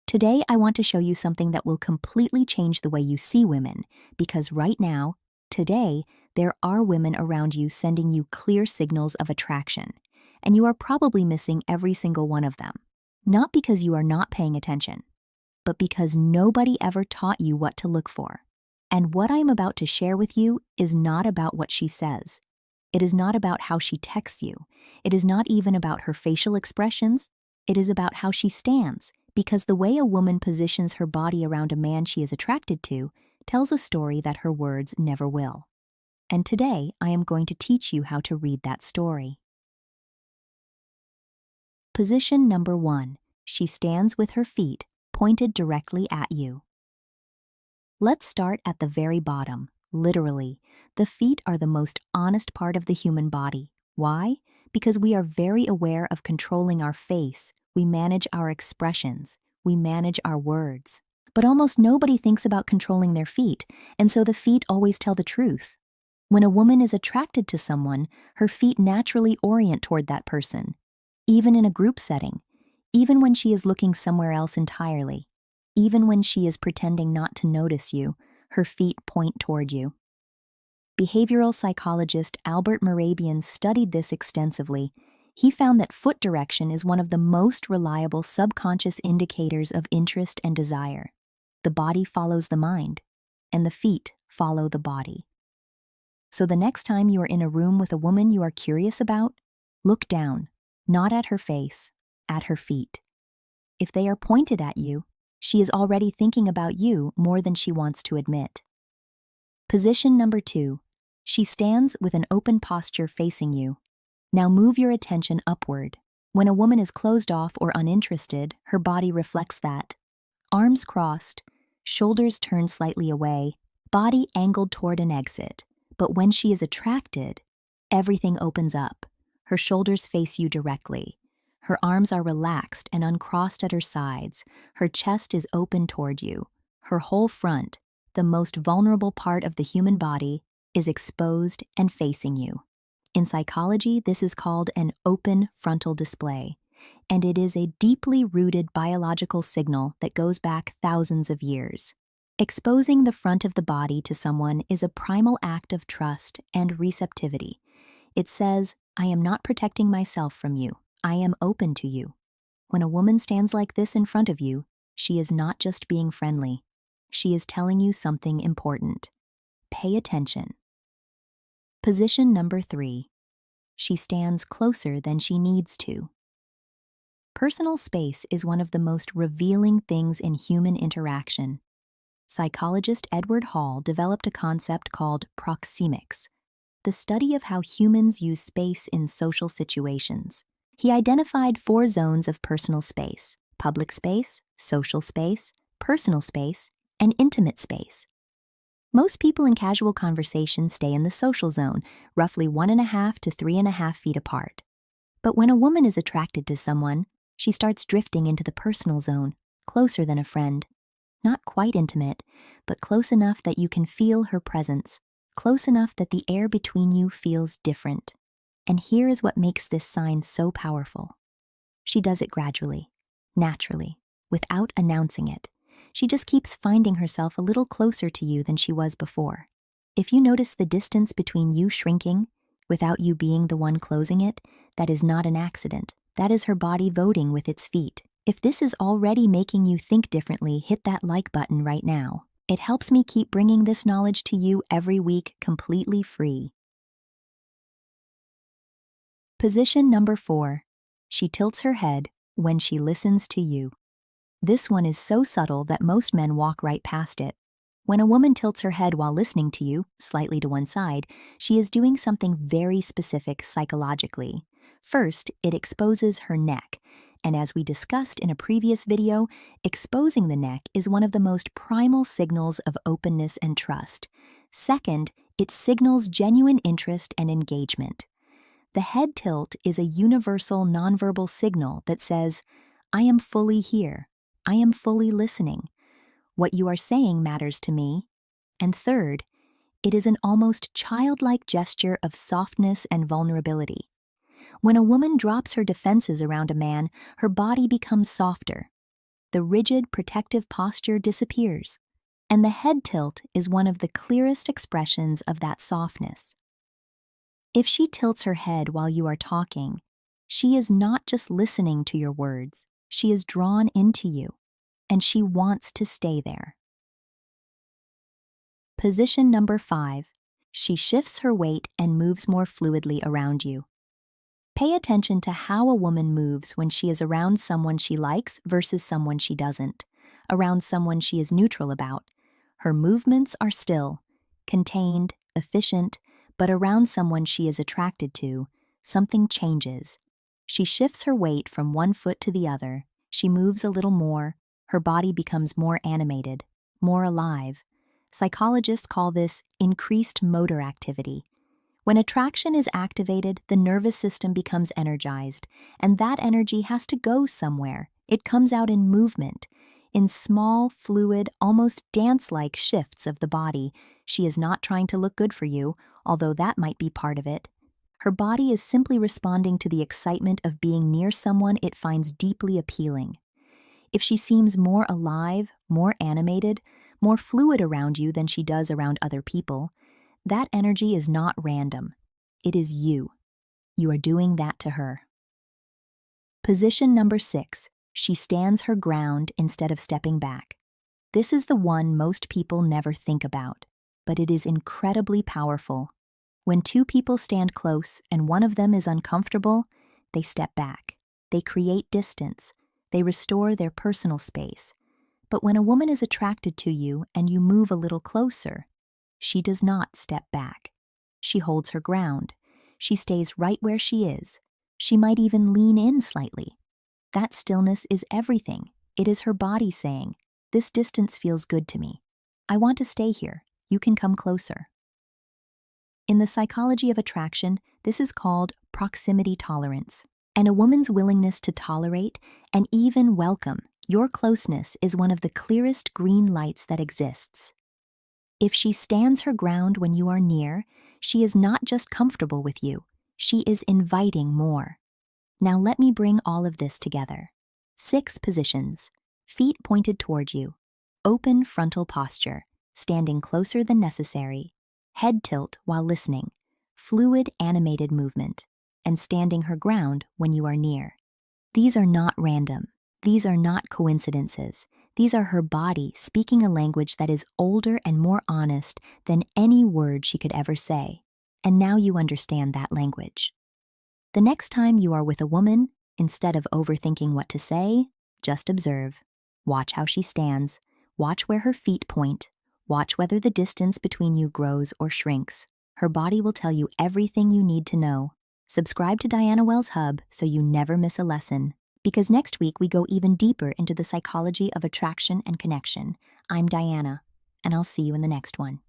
Today, I want to show you something that will completely change the way you see women, because right now, today, there are women around you sending you clear signals of attraction, and you are probably missing every single one of them. Not because you are not paying attention, but because nobody ever taught you what to look for. And what I am about to share with you is not about what she says. It is not about how she texts you. It is not even about her facial expressions. It is about how she stands, because the way a woman positions her body around a man she is attracted to tells a story that her words never will. And today, I am going to teach you how to read that story. Position number 1. She stands with her feet pointed directly at you. Let's start at the very bottom. Literally, the feet are the most honest part of the human body. Why? Because we are very aware of controlling our face, we manage our expressions, we manage our words. But almost nobody thinks about controlling their feet, and so the feet always tell the truth. When a woman is attracted to someone, her feet naturally orient toward that person, even in a group setting, even when she is looking somewhere else entirely. Even when she is pretending not to notice you, her feet point toward you. Behavioral psychologist Albert Mehrabian studied this extensively. He found that foot direction is one of the most reliable subconscious indicators of interest and desire. The body follows the mind, and the feet follow the body. So the next time you are in a room with a woman you are curious about, look down, not at her face, at her feet. If they are pointed at you, she is already thinking about you more than she wants to admit. Position number 2. She stands with an open posture facing you. Now move your attention upward. When a woman is closed off or uninterested, her body reflects that. Arms crossed, shoulders turned slightly away, body angled toward an exit. But when she is attracted, everything opens up. Her shoulders face you directly. Her arms are relaxed and uncrossed at her sides. Her chest is open toward you. Her whole front, the most vulnerable part of the human body, is exposed and facing you. In psychology, this is called an open frontal display, and it is a deeply rooted biological signal that goes back thousands of years. Exposing the front of the body to someone is a primal act of trust and receptivity. It says, "I am not protecting myself from you. I am open to you." When a woman stands like this in front of you, she is not just being friendly. She is telling you something important. Pay attention. Position number 3. She stands closer than she needs to. Personal space is one of the most revealing things in human interaction. Psychologist Edward Hall developed a concept called proxemics, the study of how humans use space in social situations. He identified 4 zones of personal space: public space, social space, personal space, and intimate space. Most people in casual conversation stay in the social zone, roughly 1.5 to 3.5 feet apart. But when a woman is attracted to someone, she starts drifting into the personal zone, closer than a friend. Not quite intimate, but close enough that you can feel her presence, close enough that the air between you feels different. And here is what makes this sign so powerful. She does it gradually, naturally, without announcing it. She just keeps finding herself a little closer to you than she was before. If you notice the distance between you shrinking, without you being the one closing it, that is not an accident. That is her body voting with its feet. If this is already making you think differently, hit that like button right now. It helps me keep bringing this knowledge to you every week completely free. Position number 4. She tilts her head when she listens to you. This one is so subtle that most men walk right past it. When a woman tilts her head while listening to you, slightly to one side, she is doing something very specific psychologically. First, it exposes her neck, and as we discussed in a previous video, exposing the neck is one of the most primal signals of openness and trust. Second, it signals genuine interest and engagement. The head tilt is a universal nonverbal signal that says, "I am fully here. I am fully listening. What you are saying matters to me." And third, it is an almost childlike gesture of softness and vulnerability. When a woman drops her defenses around a man, her body becomes softer. The rigid, protective posture disappears, and the head tilt is one of the clearest expressions of that softness. If she tilts her head while you are talking, she is not just listening to your words, she is drawn into you, and she wants to stay there. Position number 5. She shifts her weight and moves more fluidly around you. Pay attention to how a woman moves when she is around someone she likes versus someone she doesn't, around someone she is neutral about. Her movements are still, contained, efficient, but around someone she is attracted to, something changes. She shifts her weight from one foot to the other, she moves a little more, her body becomes more animated, more alive. Psychologists call this increased motor activity. When attraction is activated, the nervous system becomes energized, and that energy has to go somewhere. It comes out in movement, in small, fluid, almost dance-like shifts of the body. She is not trying to look good for you, although that might be part of it. Her body is simply responding to the excitement of being near someone it finds deeply appealing. If she seems more alive, more animated, more fluid around you than she does around other people, that energy is not random. It is you. You are doing that to her. Position number 6. She stands her ground instead of stepping back. This is the one most people never think about, but it is incredibly powerful. When two people stand close and one of them is uncomfortable, they step back. They create distance. They restore their personal space. But when a woman is attracted to you and you move a little closer, she does not step back. She holds her ground. She stays right where she is. She might even lean in slightly. That stillness is everything. It is her body saying, "This distance feels good to me. I want to stay here. You can come closer." In the psychology of attraction, this is called proximity tolerance. And a woman's willingness to tolerate and even welcome your closeness is one of the clearest green lights that exists. If she stands her ground when you are near, she is not just comfortable with you, she is inviting more. Now let me bring all of this together. 6 positions. Feet pointed toward you. Open frontal posture, standing closer than necessary. Head tilt while listening. Fluid animated movement. And standing her ground when you are near. These are not random. These are not coincidences. These are her body speaking a language that is older and more honest than any word she could ever say. And now you understand that language. The next time you are with a woman, instead of overthinking what to say, just observe. Watch how she stands. Watch where her feet point. Watch whether the distance between you grows or shrinks. Her body will tell you everything you need to know. Subscribe to Diana Wells Hub so you never miss a lesson. Because next week we go even deeper into the psychology of attraction and connection. I'm Diana, and I'll see you in the next one.